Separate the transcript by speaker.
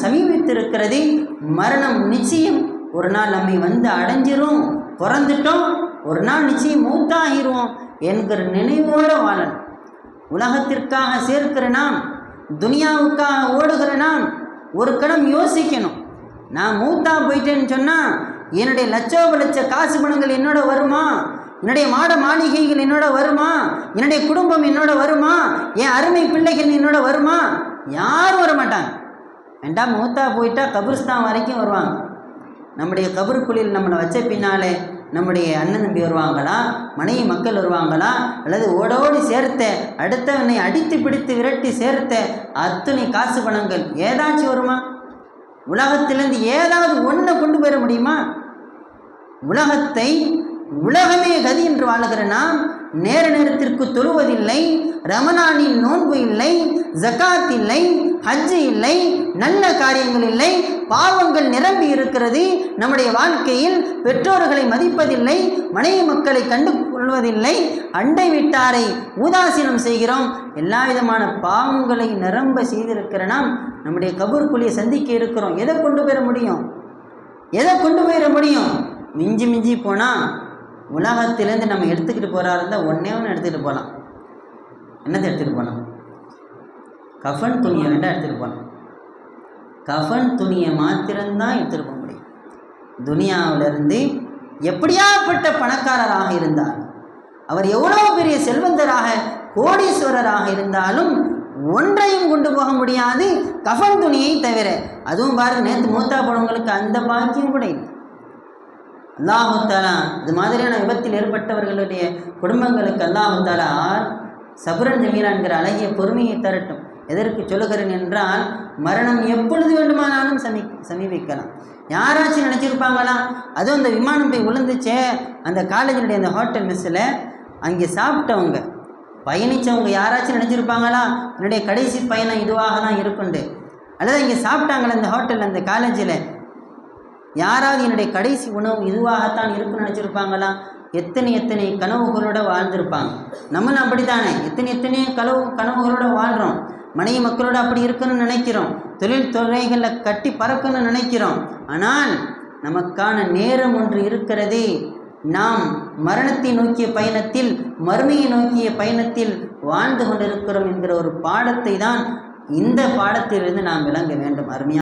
Speaker 1: சமீபித்திருக்கிறது, மரணம் நிச்சயம் ஒரு நாள் நம்மை வந்து அடைஞ்சிரும், பிறந்துட்டோம் ஒரு நாள் நிச்சயம் மூத்தாகிருவோம் என்கிற நினைவோடு வாழணும். உலகத்திற்காக சேர்க்கிற நாம், துனியாவுக்காக ஓடுகிற நாம் ஒரு கணம் யோசிக்கணும். நான் மூத்தா போயிட்டேன்னு சொன்னால் என்னுடைய லட்ச காசு பணங்கள் என்னோட வருமா? என்னுடைய மாட மாளிகைகள் என்னோட வருமா? என்னுடைய குடும்பம் என்னோட வருமா? என் அருமை பிள்ளைகள் என்னோட வருமா? யாரும் வர மாட்டாங்க. வேண்டாம், மூத்தா போயிட்டா கபிரிஸ்தான் வரைக்கும் வருவாங்க. நம்முடைய கபருக்குழியில் நம்மளை வச்ச பின்னாலே நம்முடைய அண்ணன் தம்பி வருவாங்களா, மனைவி மக்கள் வருவாங்களா, அல்லது ஓடோடி சேர்த்த அடுத்தவனை அடித்து பிடித்து விரட்டி சேர்த்த அத்தனை காசு பணங்கள் ஏதாச்சும் வருமா? உலகத்திலேருந்து ஏதாவது ஒன்றை கொண்டு போயிட முடியுமா? உலகமே கதி என்று வாழுகிற நாம் நேர நேரத்திற்கு தொழுவதில்லை, ரமணானில் நோன்பு இல்லை, ஜகாத் இல்லை, ஹஜ் இல்லை, நல்ல காரியங்கள் இல்லை, பாவங்கள் நிரம்பி இருக்கிறது. நம்முடைய வாழ்க்கையில் பெற்றோர்களை மதிப்பதில்லை, மனைவி மக்களை கண்டு கொள்வதில்லை, அண்டை வீட்டாரை உதாசீனம் செய்கிறோம். எல்லா விதமான பாவங்களை நிரம்ப செய்திருக்கிற நாம் நம்முடைய கபூர்க்குழியை சந்திக்க இருக்கிறோம். எதை கொண்டு போயிட முடியும்? மிஞ்சி போனால் உலகத்திலேருந்து நம்ம எடுத்துக்கிட்டு போகிறா இருந்தால் ஒன்றே எடுத்துக்கிட்டு போகலாம். என்னத்தை எடுத்துகிட்டு போகலாம்? கஃபன் துணியை வேண்டாம் எடுத்துகிட்டு போகலாம். கஃபன் துணியை மாத்திரம்தான் எடுத்துகிட்டு போக முடியும். துனியாவிலிருந்து எப்படியாப்பட்ட பணக்காரராக இருந்தால், அவர் எவ்வளோ பெரிய செல்வந்தராக கோடீஸ்வரராக இருந்தாலும் ஒன்றையும் கொண்டு போக முடியாது, கஃபன் துணியை தவிர. அதுவும் பாருங்க, நேற்று மூத்தா போனவங்களுக்கு அந்த பாக்கியம் கூட இல்லை. அல்லாஹு தாலா இது மாதிரியான விபத்தில் ஏற்பட்டவர்களுடைய குடும்பங்களுக்கு அல்லாஹு தாலா சபுரன் ஜமீலா என்கிற அழகிய பொறுமையை தரட்டும். எதற்கு சொல்லுகிறேன் என்றால், மரணம் எப்பொழுது வேண்டுமானாலும் சமீபிக்கலாம். யாராச்சும் நினச்சிருப்பாங்களா? அதுவும் அந்த விமானம் போய் விழுந்துச்சே, அந்த காலேஜினுடைய அந்த ஹோட்டல் மெஸ்ஸில் அங்கே சாப்பிட்டவங்க பயணித்தவங்க யாராச்சும் நினச்சிருப்பாங்களா என்னுடைய கடைசி பயணம் இதுவாக தான் இருக்குண்டு? அல்லது இங்கே சாப்பிட்டாங்களே அந்த ஹோட்டலில் அந்த காலேஜில் யாராவது என்னுடைய கடைசி உணவு இதுவாகத்தான் இருக்குன்னு நினச்சிருப்பாங்களா? எத்தனை கனவுகளோடு வாழ்ந்திருப்பாங்க. நம்மளும் அப்படி தானே எத்தனை கனவுகளோடு வாழ்கிறோம். மனைவி மக்களோடு அப்படி இருக்குன்னு நினைக்கிறோம். தொழில் துறைகளில் கட்டி பறக்கணும்னு நினைக்கிறோம். ஆனால் நமக்கான நேரம் ஒன்று இருக்கிறது. நாம் மரணத்தை நோக்கிய பயணத்தில், மறுமையை நோக்கிய பயணத்தில் வாழ்ந்து கொண்டிருக்கிறோம் என்கிற ஒரு பாடத்தை தான் இந்த பாடத்திலிருந்து நாம் விளங்க வேண்டும். அருமையாக